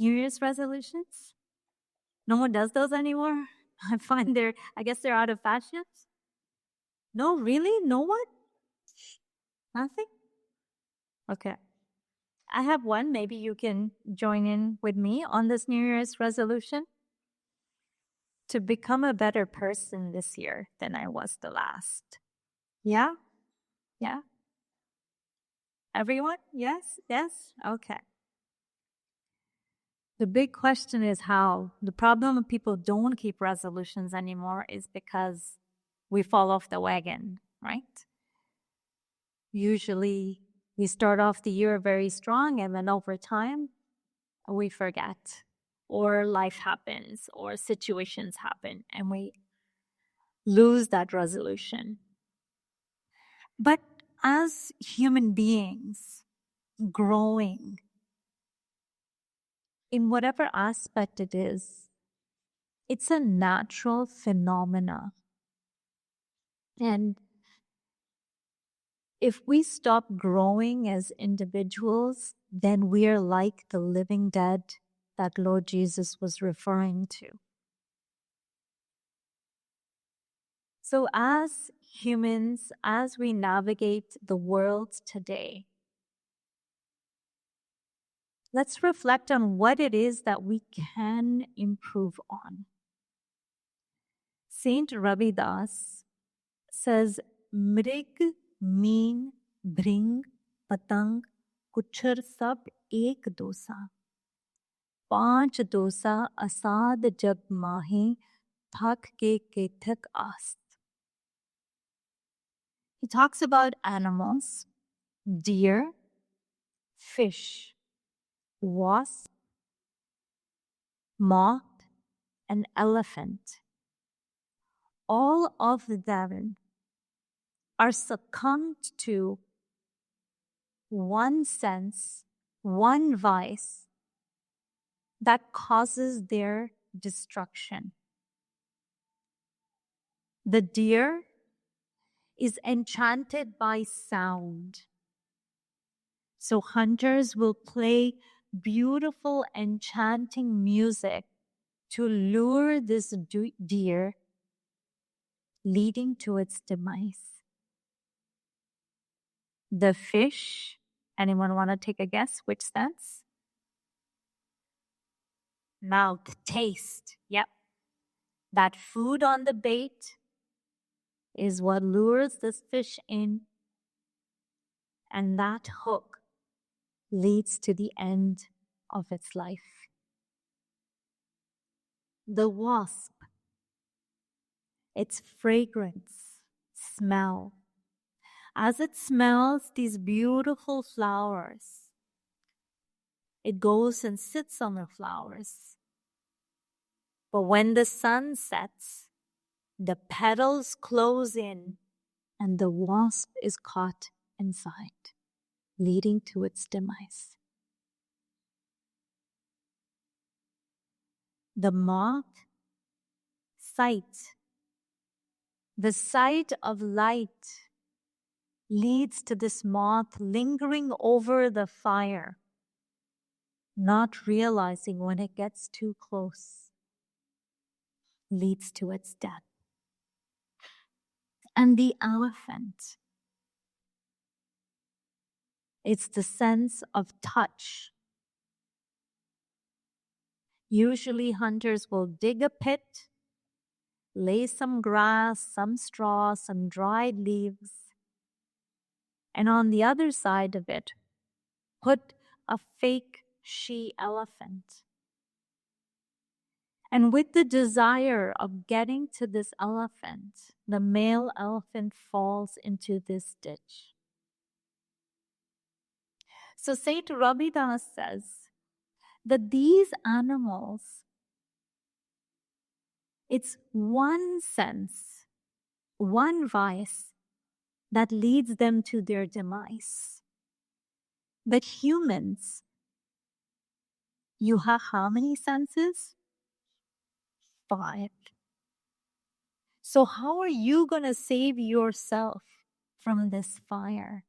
New Year's resolutions? No one does those anymore? I guess they're out of fashion. No, really? No one? Nothing? Okay. I have one. Maybe you can join in with me on this New Year's resolution. To become a better person this year than I was the last. Yeah? Yeah? Everyone? Yes? Yes? Okay. The big question is how. The problem of people don't keep resolutions anymore is because we fall off the wagon, right? Usually we start off the year very strong and then over time we forget, or life happens, or situations happen, and we lose that resolution. But as human beings, growing in whatever aspect it is, it's a natural phenomena. And if we stop growing as individuals, then we are like the living dead that Lord Jesus was referring to. So as humans, as we navigate the world today, let's reflect on what it is that we can improve on. Saint Ravidas says, Mrig, Meen, Bring, Patang, Kuchar sab ek dosa. Panch dosa asad jab mahe, thak ke ketak ast. He talks about animals, deer, fish, wasp, moth, and elephant. All of them are succumbed to one sense, one vice that causes their destruction. The deer is enchanted by sound. So hunters will play beautiful, enchanting music to lure this deer, leading to its demise. The fish, anyone want to take a guess which sense? Mouth, taste. Yep. That food on the bait is what lures this fish in, and that hook leads to the end of its life. The wasp, its fragrance, smell. As it smells these beautiful flowers, it goes and sits on the flowers. But when the sun sets, the petals close in and the wasp is caught inside, leading to its demise. The moth, sight. The sight of light leads to this moth lingering over the fire, not realizing when it gets too close, leads to its death. And the elephant, it's the sense of touch. Usually hunters will dig a pit, lay some grass, some straw, some dried leaves, and on the other side of it, put a fake she-elephant. And with the desire of getting to this elephant, the male elephant falls into this ditch. So Saint Ravidas says that these animals, it's one sense, one vice that leads them to their demise. But humans, you have how many senses? 5. So how are you going to save yourself from this fire?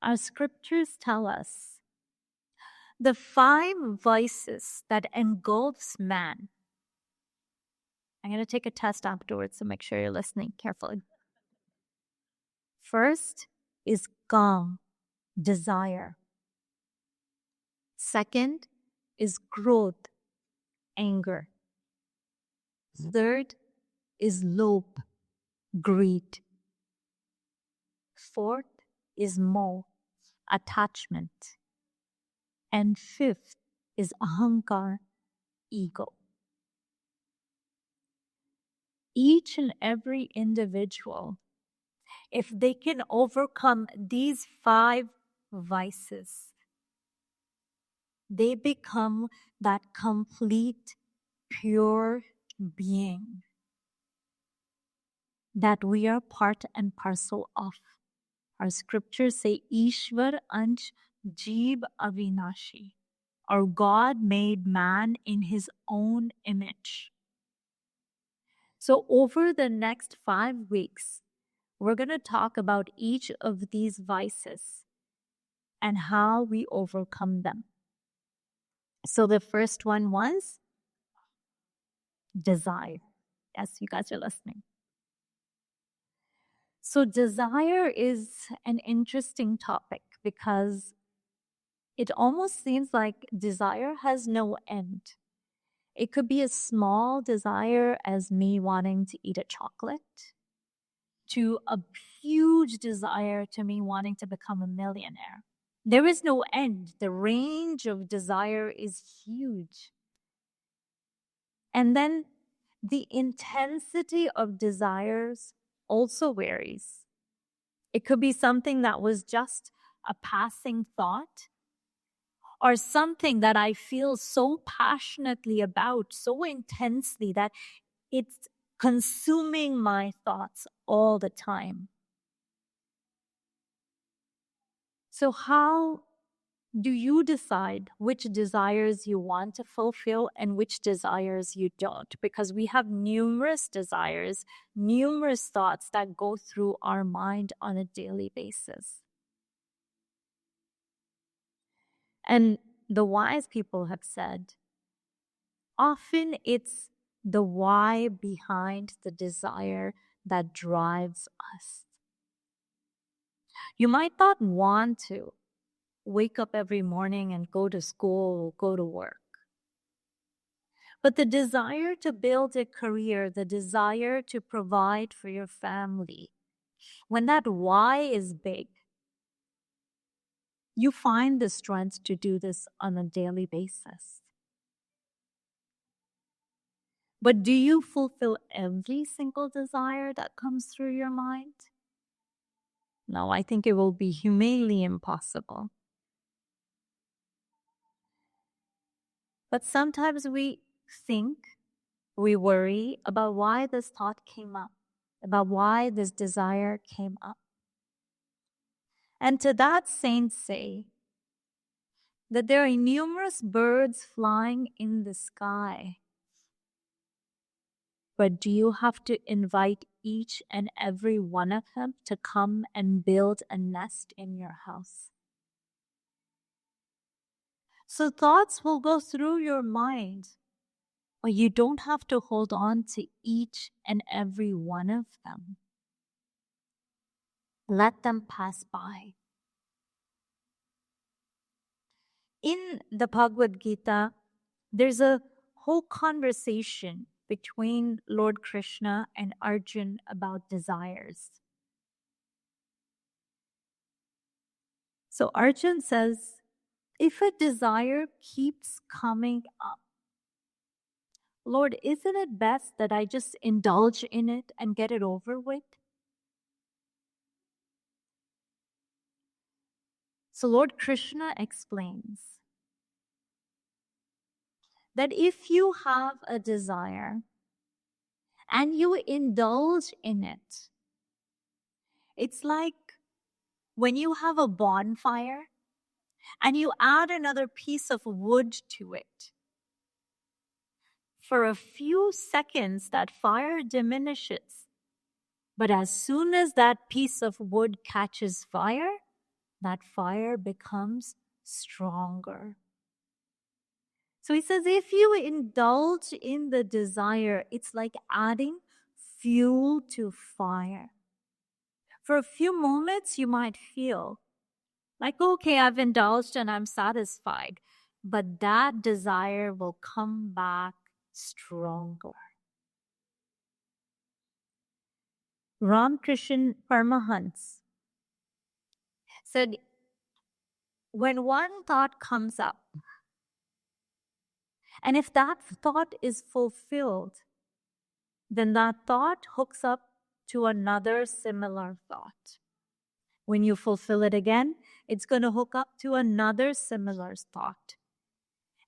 Our scriptures tell us The 5 vices that engulfs man. I'm going to take a test afterwards, so make sure you're listening carefully. First is काम, desire. Second is क्रोध, anger. Third is लोभ, greed. Fourth is moh, attachment. And fifth is ahankar, ego. Each and every individual, if they can overcome these 5 vices, they become that complete, pure being that we are part and parcel of. Our scriptures say, Ishwar ansh jeev avinashi. Our God made man in his own image. So over the next 5 weeks, we're going to talk about each of these vices and how we overcome them. So the first one was desire. Yes, you guys are listening. So desire is an interesting topic because it almost seems like desire has no end. It could be a small desire as me wanting to eat a chocolate to a huge desire to me wanting to become a millionaire. There is no end. The range of desire is huge. And then the intensity of desires also varies. It could be something that was just a passing thought, or something that I feel so passionately about, so intensely that it's consuming my thoughts all the time. So how do you decide which desires you want to fulfill and which desires you don't? Because we have numerous desires, numerous thoughts that go through our mind on a daily basis. And the wise people have said, often it's the why behind the desire that drives us. You might not want to wake up every morning and go to school or go to work. But the desire to build a career, the desire to provide for your family, when that why is big, you find the strength to do this on a daily basis. But do you fulfill every single desire that comes through your mind? No, I think it will be humanly impossible. But sometimes we think, we worry about why this thought came up, about why this desire came up. And to that, saints say that there are numerous birds flying in the sky. But do you have to invite each and every one of them to come and build a nest in your house? So thoughts will go through your mind, but you don't have to hold on to each and every one of them. Let them pass by. In the Bhagavad Gita, there's a whole conversation between Lord Krishna and Arjun about desires. So Arjun says, if a desire keeps coming up, Lord, isn't it best that I just indulge in it and get it over with? So Lord Krishna explains that if you have a desire and you indulge in it, it's like when you have a bonfire and you add another piece of wood to it. For a few seconds, that fire diminishes. But as soon as that piece of wood catches fire, that fire becomes stronger So he says, if you indulge in the desire, it's like adding fuel to fire. For a few moments, you might feel like, okay, I've indulged and I'm satisfied, but that desire will come back stronger. Ramkrishan Paramahansa said, when one thought comes up, and if that thought is fulfilled, then that thought hooks up to another similar thought. When you fulfill it again, it's going to hook up to another similar thought.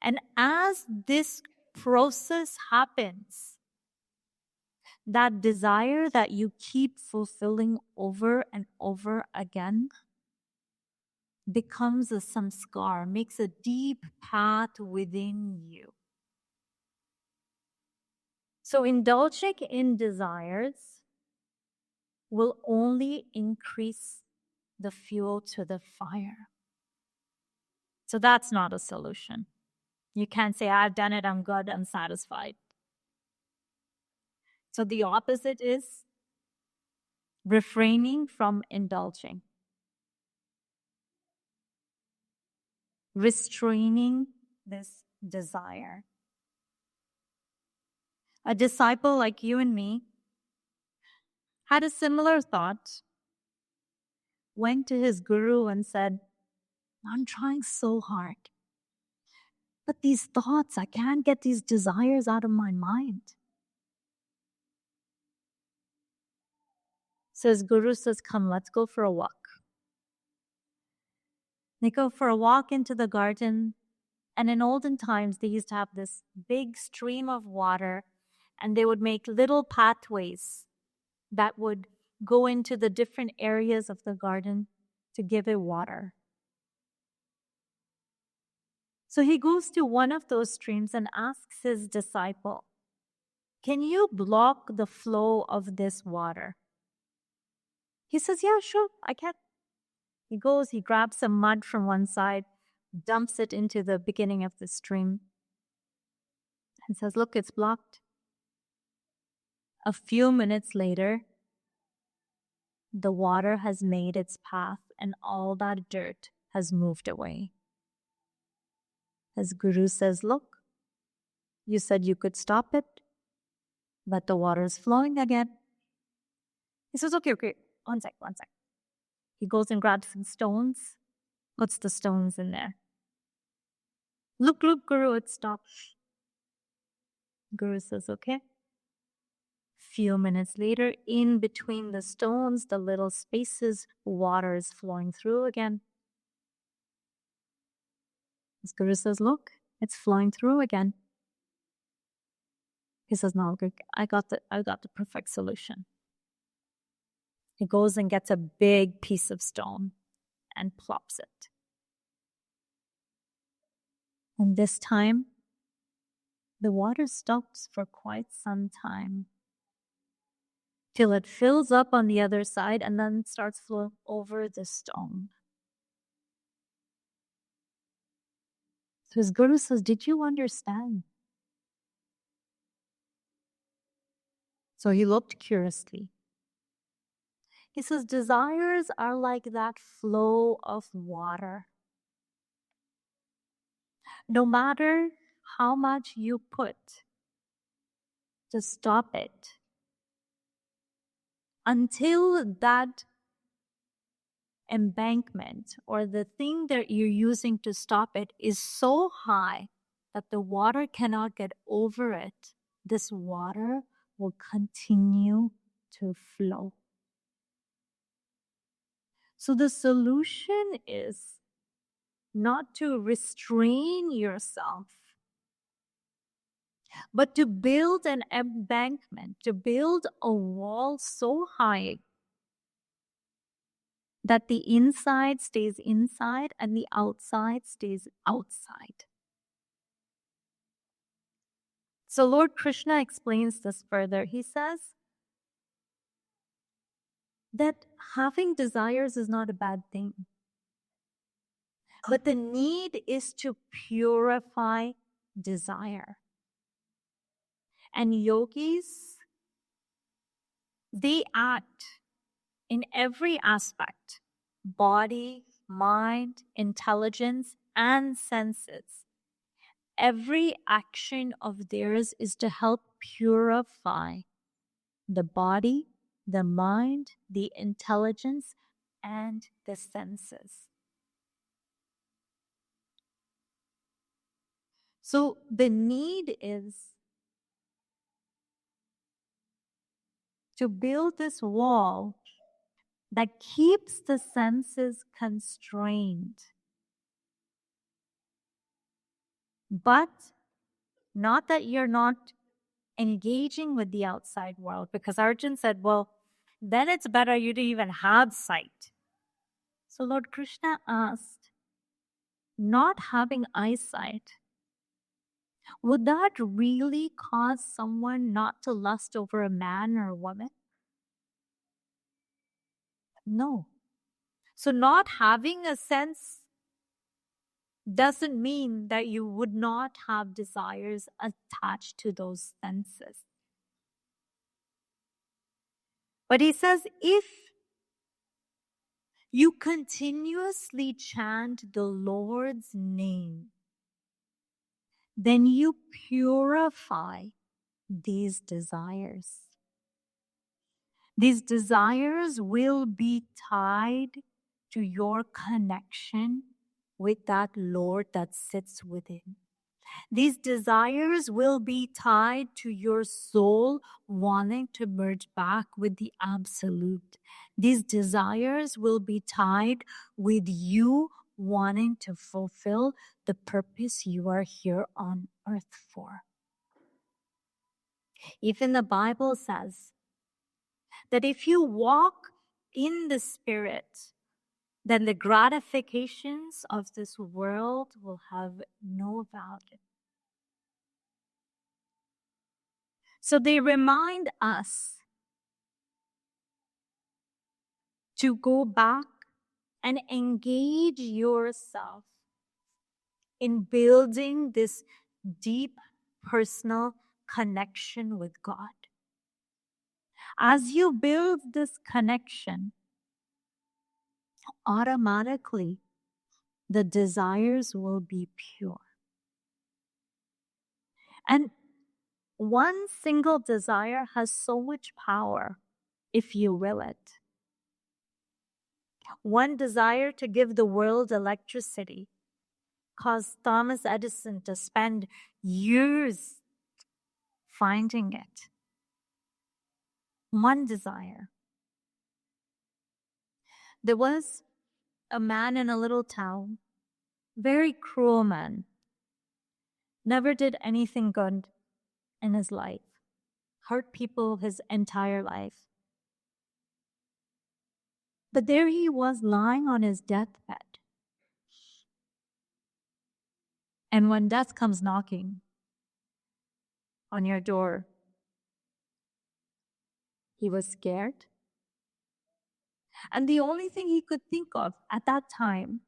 And as this process happens, that desire that you keep fulfilling over and over again becomes a samskar, makes a deep path within you. So indulging in desires will only increase the fuel to the fire. So that's not a solution. You can't say, I've done it, I'm good, I'm satisfied. So the opposite is refraining from indulging, restraining this desire. A disciple like you and me had a similar thought, went to his guru and said, I'm trying so hard, but these thoughts, I can't get these desires out of my mind. So his guru says, come, let's go for a walk. They go for a walk into the garden. And in olden times, they used to have this big stream of water, and they would make little pathways that would go into the different areas of the garden to give it water. So he goes to one of those streams and asks his disciple, can you block the flow of this water? He says, yeah, sure, I can. He goes, he grabs some mud from one side, dumps it into the beginning of the stream, and says, look, it's blocked. A few minutes later, the water has made its path and all that dirt has moved away. His guru says, look, you said you could stop it, but the water is flowing again. He says, okay, one sec. He goes and grabs some stones, puts the stones in there. Look, Guru, it stopped. Guru says, okay. Few minutes later, in between the stones, the little spaces, water is flowing through again. His guru says, look, it's flowing through again. He says, no, I got the perfect solution. He goes and gets a big piece of stone and plops it. And this time, the water stops for quite some time till it fills up on the other side and then starts flowing over the stone. So his guru says, did you understand? So he looked curiously. He says, desires are like that flow of water. No matter how much you put to stop it, until that embankment or the thing that you're using to stop it is so high that the water cannot get over it, this water will continue to flow. So the solution is not to restrain yourself, but to build an embankment, to build a wall so high that the inside stays inside and the outside stays outside. So Lord Krishna explains this further. He says that having desires is not a bad thing, but the need is to purify desire. And yogis, they act in every aspect, body, mind, intelligence, and senses. Every action of theirs is to help purify the body, the mind, the intelligence, and the senses. So the need is to build this wall that keeps the senses constrained, but not that you're not engaging with the outside world, because Arjun said, well, then it's better you to even have sight. So Lord Krishna asked, not having eyesight, would that really cause someone not to lust over a man or a woman? No. So not having a sense doesn't mean that you would not have desires attached to those senses. But he says, if you continuously chant the Lord's name, then you purify these desires. These desires will be tied to your connection with that Lord that sits within. These desires will be tied to your soul wanting to merge back with the Absolute. These desires will be tied with you wanting to fulfill the purpose you are here on earth for. Even the Bible says that if you walk in the Spirit, then the gratifications of this world will have no value. So they remind us to go back and engage yourself in building this deep personal connection with God. As you build this connection, automatically the desires will be pure. And one single desire has so much power if you will it. One desire to give the world electricity caused Thomas Edison to spend years finding it. One desire. There was a man in a little town, very cruel man, never did anything good in his life, hurt people his entire life. But there he was lying on his deathbed. And when death comes knocking on your door, he was scared. And the only thing he could think of at that time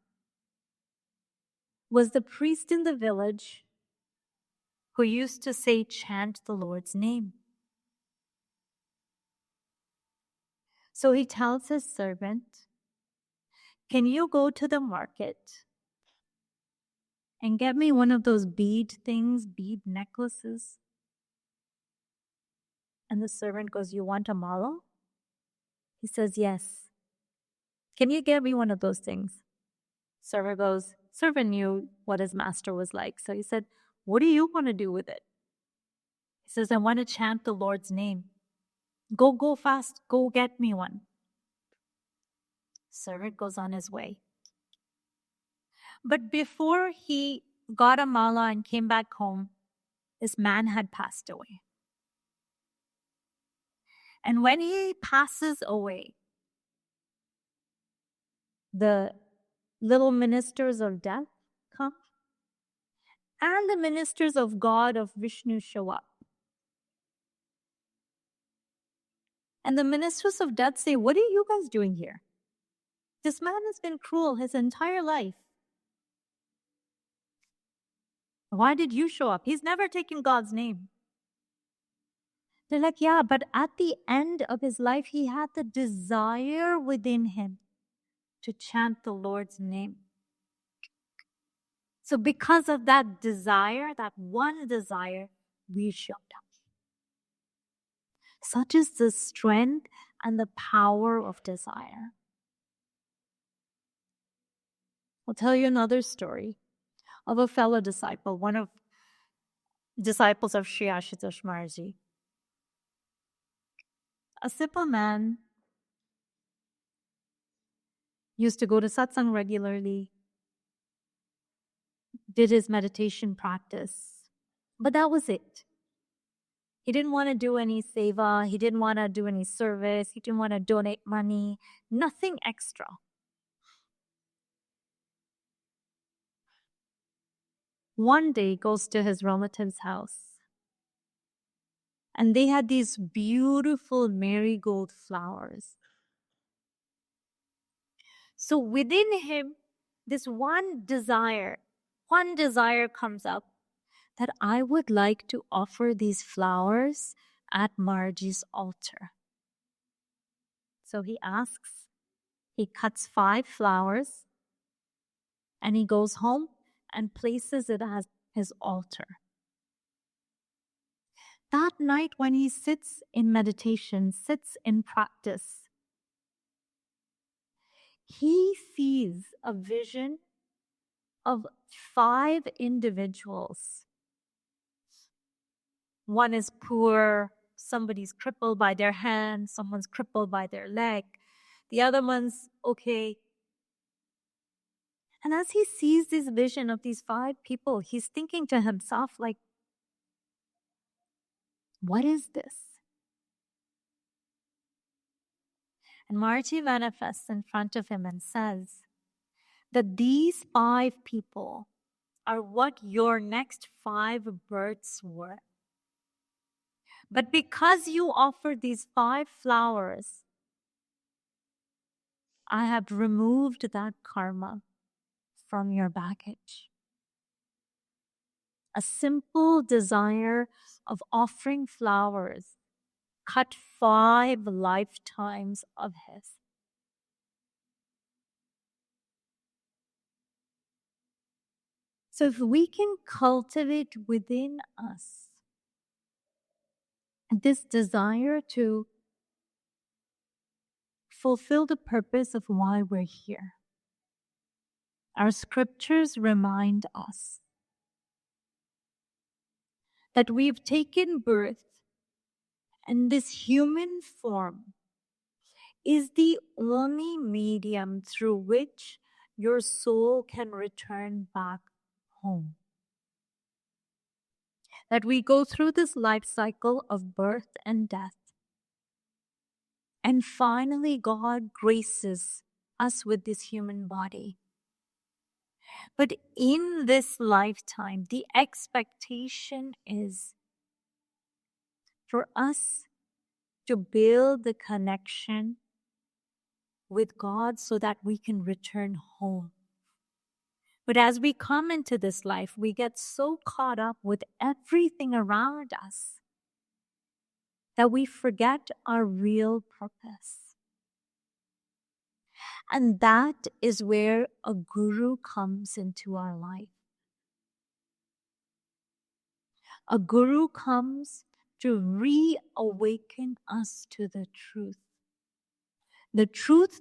was the priest in the village who used to say, chant the Lord's name. So he tells his servant, can you go to the market and get me one of those bead things, bead necklaces? And the servant goes, you want a mala? He says, yes. Can you get me one of those things? Servant knew what his master was like. So he said, what do you want to do with it? He says, I want to chant the Lord's name. Go fast. Go get me one. Servant goes on his way. But before he got a mala and came back home, this man had passed away. And when he passes away, the little ministers of death come, and the ministers of God, of Vishnu, show up. And the ministers of death say, what are you guys doing here? This man has been cruel his entire life. Why did you show up? He's never taken God's name. They're like, yeah, but at the end of his life, he had the desire within him to chant the Lord's name. So because of that desire, that one desire, we showed up. Such is the strength and the power of desire. I'll tell you another story of a fellow disciple, one of disciples of Sri Ashutosh Maharaj. A simple man, used to go to satsang regularly, did his meditation practice, but that was it. He didn't want to do any seva, he didn't want to do any service, he didn't want to donate money, nothing extra. One day he goes to his relative's house, and they had these beautiful marigold flowers. So within him, this one desire comes up, that I would like to offer these flowers at Marji's altar. So he asks, he cuts 5 flowers, and he goes home and places it as his altar. That night when he sits in meditation, sits in practice, he sees a vision of 5 individuals. One is poor, somebody's crippled by their hand, someone's crippled by their leg, the other one's okay. And as he sees this vision of these 5 people, he's thinking to himself, like, what is this? And Marty manifests in front of him and says that these 5 people are what your next 5 births were. But because you offered these 5 flowers, I have removed that karma from your baggage. A simple desire of offering flowers cut 5 lifetimes of his. So if we can cultivate within us this desire to fulfill the purpose of why we're here, our scriptures remind us that we've taken birth, and this human form is the only medium through which your soul can return back home. That we go through this life cycle of birth and death, and finally God graces us with this human body. But in this lifetime, the expectation is for us to build the connection with God so that we can return home. But as we come into this life, we get so caught up with everything around us that we forget our real purpose. And that is where a guru comes into our life. A guru comes to reawaken us to the truth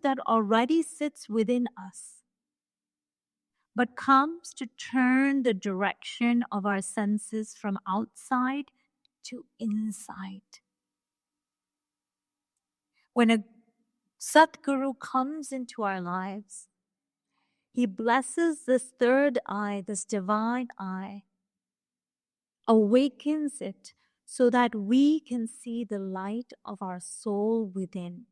that already sits within us, but comes to turn the direction of our senses from outside to inside. When a Satguru comes into our lives, he blesses this third eye, this divine eye, awakens it so that we can see the light of our soul within.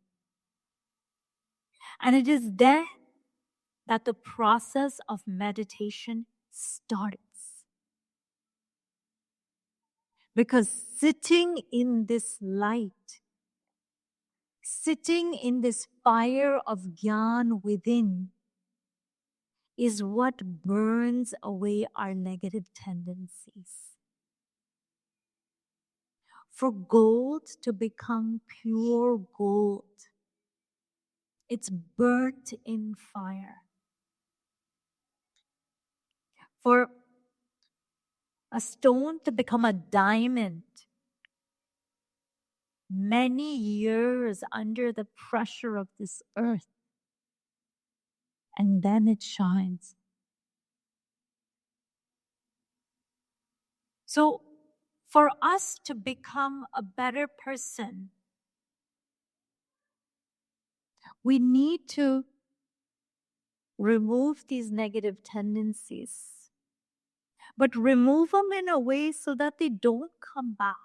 And it is there that the process of meditation starts. Because sitting in this light, sitting in this fire of Gyan within, is what burns away our negative tendencies. For gold to become pure gold, it's burnt in fire. For a stone to become a diamond, many years under the pressure of this earth, and then it shines. So, for us to become a better person, we need to remove these negative tendencies, but remove them in a way so that they don't come back.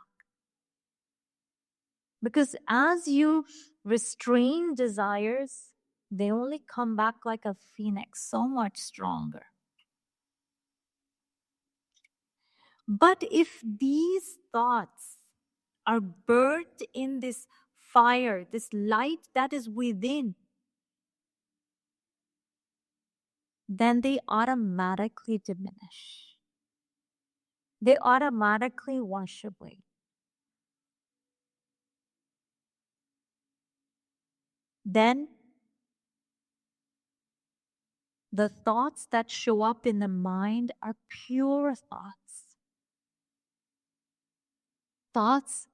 Because as you restrain desires, they only come back like a phoenix, so much stronger. But if these thoughts are burnt in this fire, this light that is within, then they automatically diminish. They automatically wash away. Then the thoughts that show up in the mind are pure thoughts. Thoughts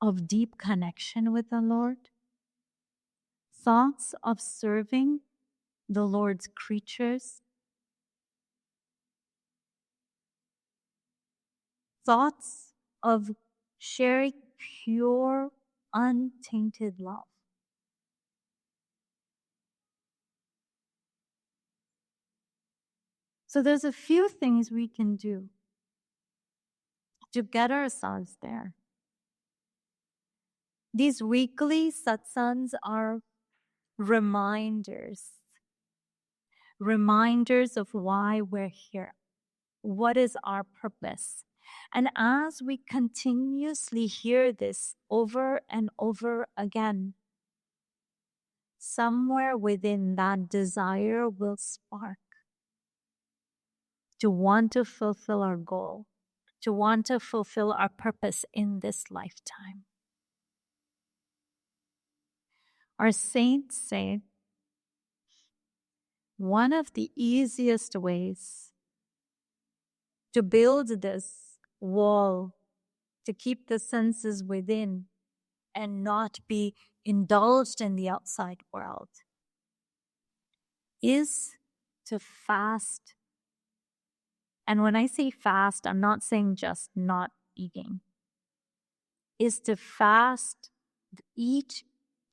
of deep connection with the Lord. Thoughts of serving the Lord's creatures. Thoughts of sharing pure, untainted love. So there's a few things we can do to get ourselves there. These weekly satsangs are reminders of why we're here. What is our purpose? And as we continuously hear this over and over again, somewhere within that desire will spark to want to fulfill our goal, to want to fulfill our purpose in this lifetime. Our saints say one of the easiest ways to build this wall, to keep the senses within and not be indulged in the outside world, is to fast. And when I say fast, I'm not saying just not eating, is to fast each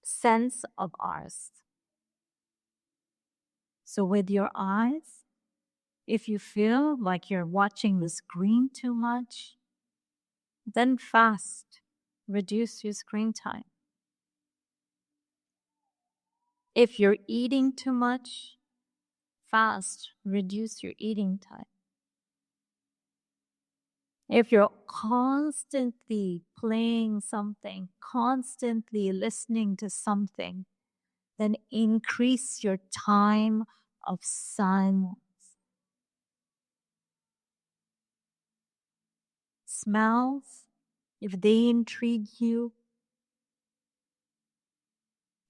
sense of ours. So with your eyes, if you feel like you're watching the screen too much, then fast. Reduce your screen time. If you're eating too much, fast. Reduce your eating time. If you're constantly playing something, constantly listening to something, then increase your time of silence. Smells, if they intrigue you,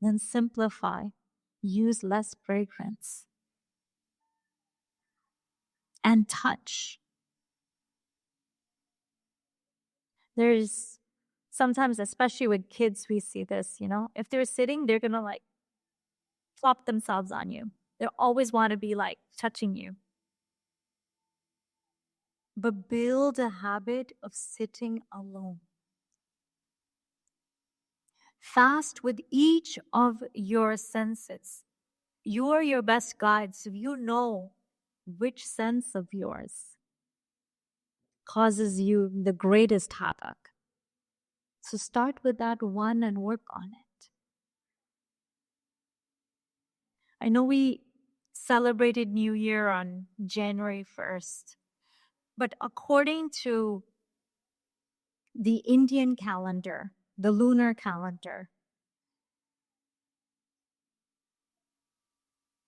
then simplify. Use less fragrance. And touch. There's sometimes, especially with kids, we see this, if they're sitting, they're going to like plop themselves on you. They always want to be like touching you. But build a habit of sitting alone. Fast with each of your senses. You're your best guide, so you know which sense of yours causes you the greatest havoc. So start with that one and work on it. I know we celebrated New Year on January 1st, but according to the Indian calendar, the lunar calendar,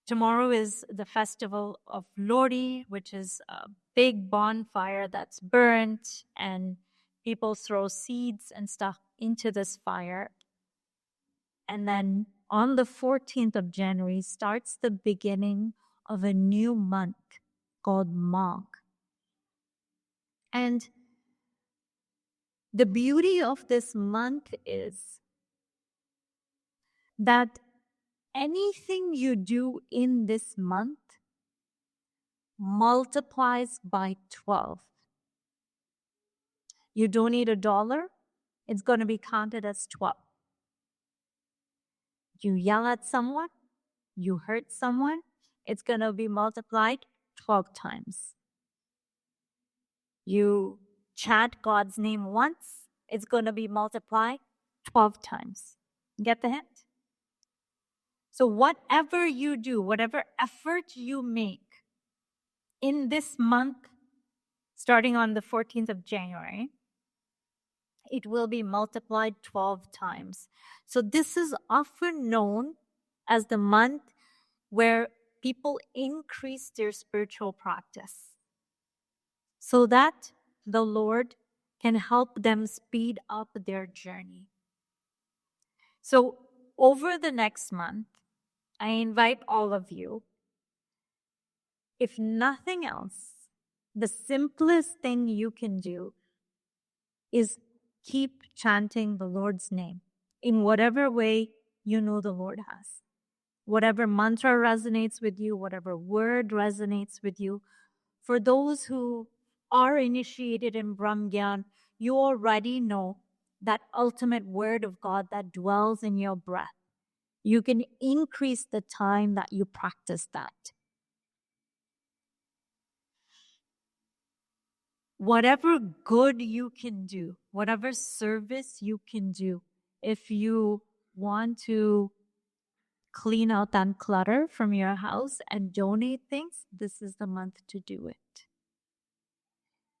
Tomorrow is the festival of Lori, which is a big bonfire that's burnt, and people throw seeds and stuff into this fire. And then on the 14th of January starts the beginning of a new month called Magh. And the beauty of this month is that anything you do in this month multiplies by 12. You donate $1, it's going to be counted as 12. You yell at someone, you hurt someone, it's going to be multiplied 12 times. You chant God's name once, it's going to be multiplied 12 times. Get the hint? So whatever you do, whatever effort you make in this month, starting on the 14th of January, it will be multiplied 12 times. So this is often known as the month where people increase their spiritual practice so that the Lord can help them speed up their journey. So over the next month, I invite all of you, if nothing else, the simplest thing you can do is keep chanting the Lord's name in whatever way you know the Lord has. Whatever mantra resonates with you, whatever word resonates with you. For those who are initiated in Brahmgyan, you already know that ultimate word of God that dwells in your breath. You can increase the time that you practice that. Whatever good you can do, whatever service you can do, if you want to clean out that clutter from your house and donate things, this is the month to do it.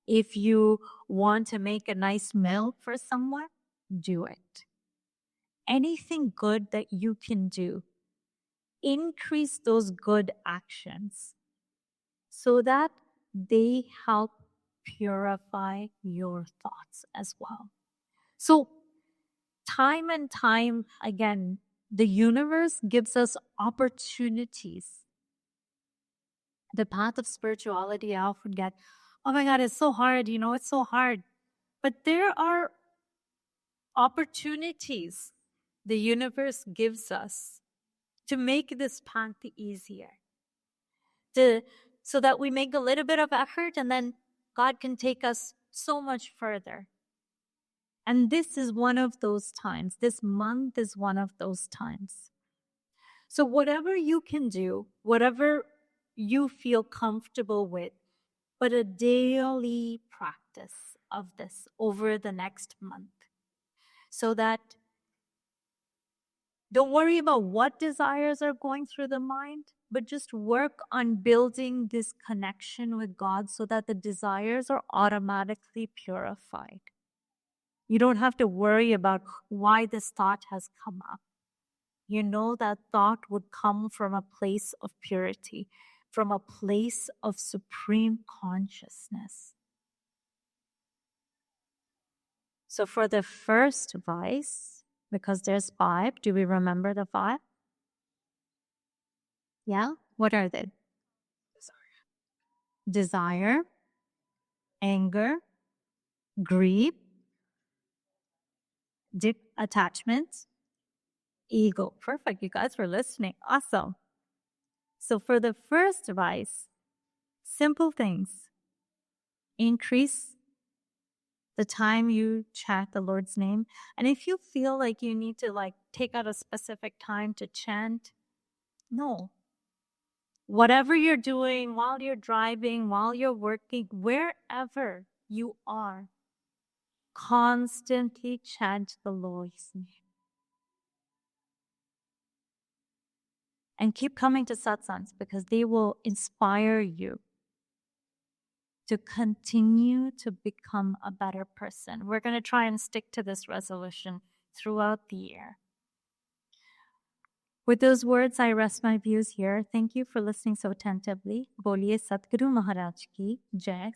If you want to make a nice meal for someone, do it. Anything good that you can do, increase those good actions so that they help purify your thoughts as well. So time and time again, the universe gives us opportunities. The path of spirituality, I often get, oh my God, it's so hard, it's so hard. But there are opportunities the universe gives us to make this path easier. So that we make a little bit of effort and then God can take us so much further. And this is one of those times. This month is one of those times. So whatever you can do, whatever you feel comfortable with, but a daily practice of this over the next month. So that don't worry about what desires are going through the mind, but just work on building this connection with God so that the desires are automatically purified. You don't have to worry about why this thought has come up. You know that thought would come from a place of purity, from a place of supreme consciousness. So for the first vice, because there's 5, do we remember the 5? Yeah? What are they? Desire, anger, greed, attachment, ego. Perfect. You guys were listening. Awesome. So for the first vice, simple things. Increase the time you chant the Lord's name. And if you feel like you need to take out a specific time to chant, no. Whatever you're doing while you're driving, while you're working, wherever you are, constantly chant the Lord's name. And keep coming to satsangs because they will inspire you to continue to become a better person. We're going to try and stick to this resolution throughout the year. With those words, I rest my views here. Thank you for listening so attentively. Boliye Satguru Maharaj ki Jai.